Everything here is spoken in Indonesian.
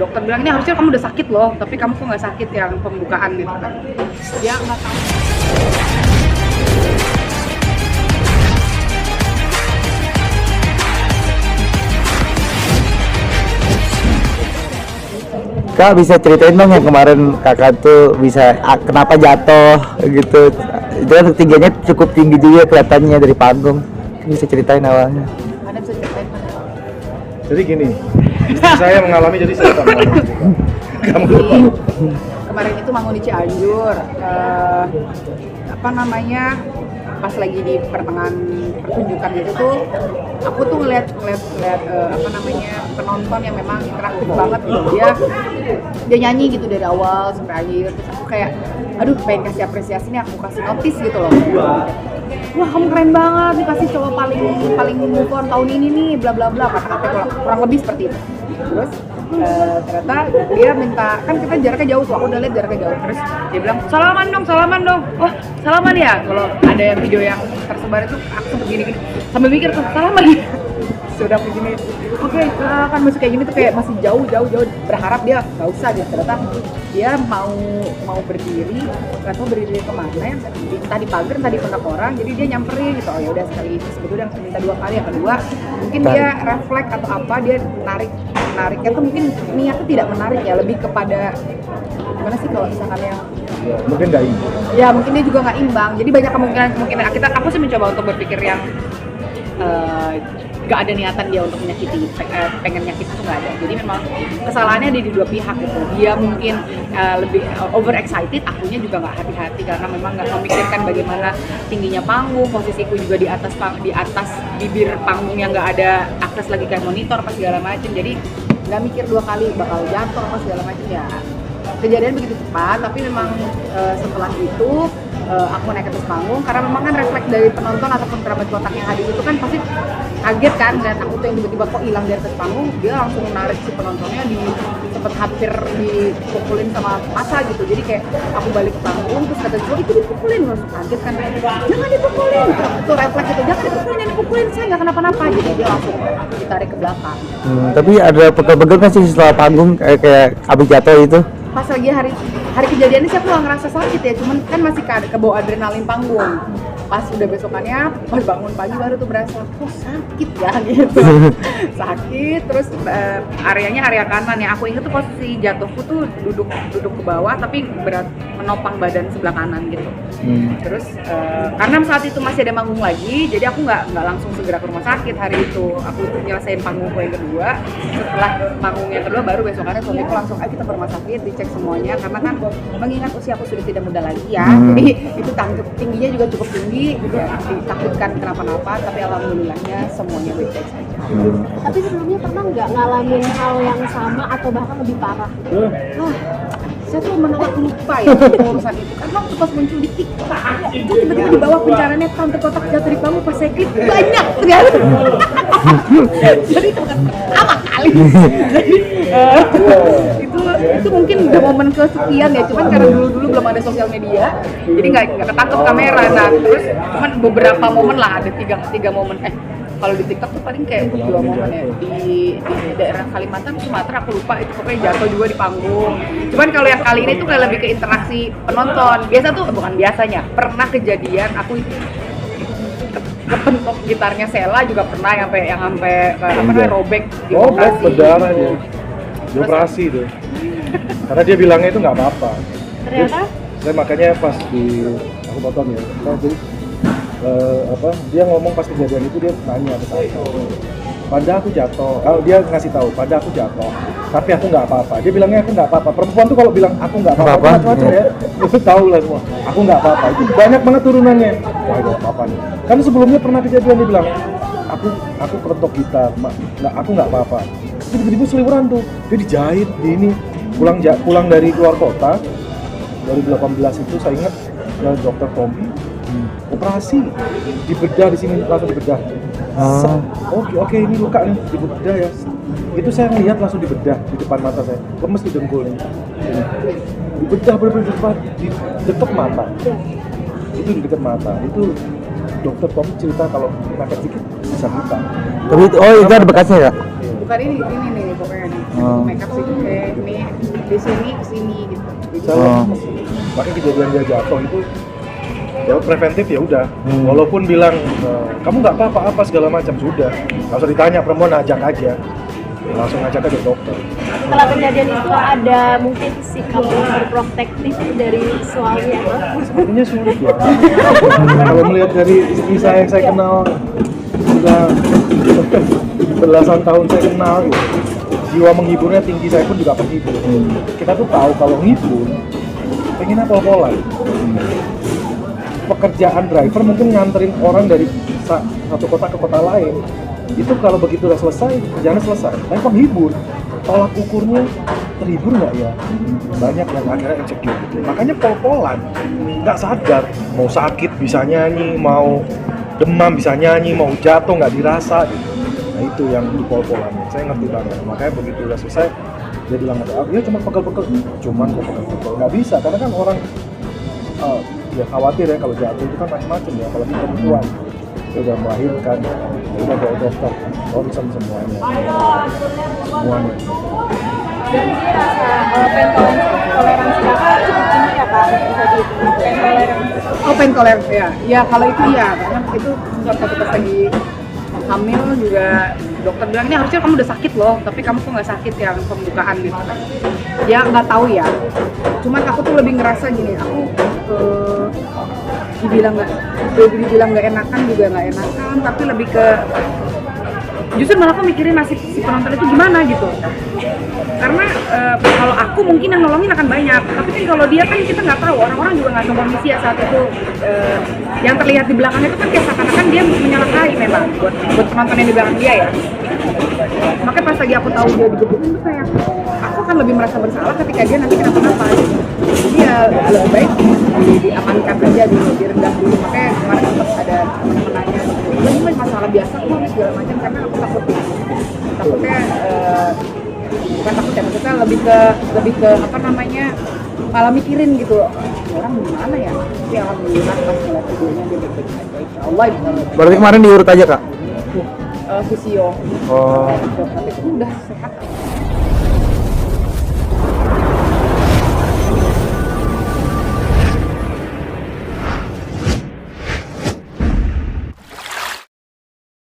Dokter bilang ini harusnya kamu udah sakit loh, tapi kamu kok nggak sakit yang pembukaan gitu kan. Dia nggak tahu. Kak, bisa ceritain dong yang kemarin kakak tuh bisa kenapa jatuh gitu. Itu kan ketinggiannya cukup tinggi juga kelihatannya dari panggung. Bisa ceritain awalnya. Mana bisa ceritain mana? Jadi gini, istri saya mengalami, jadi saya tak mengalami. Kamu lupa. Kemarin itu Mangun di Cianjur, apa namanya, pas lagi di pertengahan pertunjukan itu tuh, aku tuh ngeliat apa namanya, penonton yang memang interaktif banget gitu. Dia nyanyi gitu dari awal sampai akhir, terus aku kayak, aduh pengen kasih apresiasi nih, aku kasih notice gitu loh. Wah, kamu keren banget nih, pasti cowok paling move on tahun ini nih, bla bla bla, kata-kata kurang lebih seperti itu. Terus ternyata dia minta, kan kita jaraknya jauh tuh, aku udah lihat jaraknya jauh, terus dia bilang salaman dong. Oh, salaman ya. Kalau ada yang video yang tersebar itu aku sempet gini sambil mikir tuh, salaman ya. Sudah begini, oke, kan masih kayak gini tuh kayak masih jauh, berharap dia nggak usah dia. Ternyata dia mau berdiri, nggak tahu berdiri kemana, entah di pagar, entah di pundak orang, jadi dia nyamperin gitu. Oh ya udah, sekali ini sebetulnya minta 2 kali, yang kedua mungkin dia refleks atau apa, dia nariknya tuh mungkin niatnya tidak menarik ya, lebih kepada gimana sih kalau misalkan yang Mungkin nggak imbang. ya mungkin dia juga nggak imbang, jadi banyak kemungkinan aku sih mencoba untuk berpikir yang gak ada niatan dia untuk menyakiti, pengen nyakit itu nggak ada. Jadi memang kesalahannya ada di dua pihak gitu. Dia mungkin lebih over excited, akunya juga nggak hati-hati karena memang nggak memikirkan bagaimana tingginya panggung, posisiku juga di atas bibir panggung yang nggak ada akses lagi kayak monitor apa segala macam. Jadi nggak mikir 2 kali bakal jatuh apa segala macam ya. Kejadian begitu cepat, tapi memang setelah itu aku naik ke atas panggung karena memang kan refleks dari penonton ataupun kerabat kotak yang hadir itu kan pasti kaget kan, dan aku tuh yang tiba-tiba kok hilang dari atas panggung. Dia langsung narik si penontonnya, sempet hampir dipukulin sama masa gitu. Jadi kayak aku balik ke panggung terus kata gue itu dipukulin, langsung kaget kan, jangan dipukulin, itu refleks itu, jangan dipukulin, saya nggak kenapa-napa gitu. Dia langsung ditarik ke belakang. Tapi ada pegel-pegel kan sih setelah panggung kayak abis jatuh itu? Pas lagi hari kejadiannya sih aku nggak ngerasa sakit ya, cuman kan masih kebawa adrenalin panggung. Pas udah besokannya, pas bangun pagi baru tuh berasa, kok sakit ya gitu. Sakit, terus areanya area kanan ya. Aku inget tuh posisi jatuhku tuh duduk ke bawah tapi berat menopang badan sebelah kanan gitu. Terus karena saat itu masih ada manggung lagi, jadi aku nggak langsung segera ke rumah sakit hari itu. Aku nyelesain panggungku yang kedua. Setelah panggung yang kedua baru besokannya suamiku langsung, ayo kita ke rumah sakit dicek semuanya, karena kan mengingat usia aku sudah tidak muda lagi ya. Jadi itu tingginya juga cukup tinggi, juga ditakutkan kenapa-napa, tapi alhamdulillahnya semuanya baik-baik saja. Tapi sebelumnya pernah nggak ngalamin hal yang sama atau bahkan lebih parah? Saya tuh menolak lupa ya urusan itu, karena waktu pas muncul di TikTok itu tiba-tiba di bawah pencariannya tante kotak jatuh di panggung pas saya klik banyak ternyata. Jadi pertama kali. Jadi itu mungkin udah momen kesekian ya, cuman karena dulu belum ada sosial media, jadi nggak ketangkep kamera. Nah terus cuman beberapa momen lah, ada tiga momen. Kalau di TikTok tuh paling kayak 2 momen ya, di daerah Kalimantan, Sumatera aku lupa, itu pokoknya jatuh juga di panggung. Cuman kalau yang kali ini tuh kayak lebih ke interaksi penonton. Pernah kejadian aku kepentok gitarnya Sela juga pernah, yang sampai robek di operasi. Berdarah dia. Di operasi itu. Karena dia bilangnya itu nggak apa-apa. Ternyata? Saya makanya pas aku potong ya. Dia ngomong pas kejadian itu, dia tanya ke saya, pada aku jatuh, dia ngasih tahu, pada aku jatuh, tapi aku nggak apa-apa. Dia bilangnya aku nggak apa-apa. Perempuan tuh kalau bilang aku nggak apa-apa, macam-macam ya, itu tahu lah semua. Aku nggak apa-apa, itu banyak banget turunannya. Wah, nggak apa-apa nih. Kan sebelumnya pernah kejadian dia bilang, aku kepentok gitar, aku nggak apa-apa. Tiba-tiba seliweran tuh, dia dijahit di ini, pulang dari luar kota, 2018 itu saya ingat, dokter Tompi. Operasi dibedah di sini, langsung dibedah. Oke, ini luka nih, dibedah ya. Itu saya ngelihat langsung dibedah di depan mata saya, lemes di dengkul ini. Dibedah benar-benar di dekat mata. Itu di dekat mata. Itu dokter Tom cerita kalau mepet dikit bisa buta. Tapi itu ada bekasnya ya? bukan ini nih pokoknya nih. Oh. Makeup sih kayak ini di sini ke sini gitu. Jadi Oh. Makanya kejadian dia jatuh itu ya preventif ya udah. Walaupun bilang kamu nggak apa-apa segala macam sudah, nggak usah ditanya, perempuan ajak aja, langsung ajak aja dokter. Setelah kejadian itu ada mungkin sikap yang berprotektif dari suami atau Sepertinya sulit ya. Kalau melihat dari istri saya yang saya kenal sudah belasan tahun saya kenal, gitu. Jiwa menghiburnya tinggi, saya pun juga penghibur. Kita tuh tahu kalau ngibur pengen apa-apa. Pekerjaan driver mungkin nganterin orang dari satu kota ke kota lain. Itu kalau begitu udah selesai, kerjaannya selesai. Tapi penghibur, tolak ukurnya terhibur nggak ya? Banyak yang akhirnya insecure gitu. Makanya pol-polan, nggak sadar. Mau sakit bisa nyanyi, mau demam bisa nyanyi, mau jatuh nggak dirasa gitu. Nah itu yang di pol-polannya, saya ngerti banget. Makanya begitu udah selesai, dia bilang, ya cuma pegel-pegel. Cuman kok pegel-pegel, nggak bisa. Karena kan orang ya khawatir ya kalau jatuh itu kan macam-macam ya, apalagi perempuan. Dia udah melahirkan, dia udah bawa dokter, concern semuanya. jadi rasa toleransi kakak cukup tinggi ya kak, bisa dihitung toleransi. oh pentoleransi ya. Ya kalau itu ya, karena itu waktu pas lagi hamil juga dokter bilang ini harusnya kamu udah sakit loh, tapi kamu kok nggak sakit yang pembukaan gitu. Ya nggak tahu ya. Cuman aku tuh lebih ngerasa gini, aku dibilang nggak enakan juga nggak enakan, tapi lebih ke justru malah aku mikirin nasib si penonton itu gimana gitu. Karena kalau aku mungkin yang nolongin akan banyak, tapi kan kalau dia kan kita nggak tahu, orang-orang juga nggak tahu kondisi ya saat itu. Yang terlihat di belakangnya itu kan kayak seakan-akan dia menyalahi memang buat penonton yang di belakang dia ya. Makanya pas lagi aku tahu dia digebukin tuh kayak aku akan lebih merasa bersalah ketika dia nanti kenapa-napa gitu. Jadi ya lebih baik diamankan aja dulu, direndam dulu. Makanya kemarin sempat ada teman-teman nanya gitu, ini masalah biasa kok segala macam, karena aku takutnya bukan takut ya, maksudnya lebih ke apa namanya, malah mikirin gitu orang gimana ya. Tapi alhamdulillah pas ngeliat videonya dia baik-baik aja, insya Allah Berarti kemarin diurut aja kak? fisio. Oh. Tapi itu udah sehat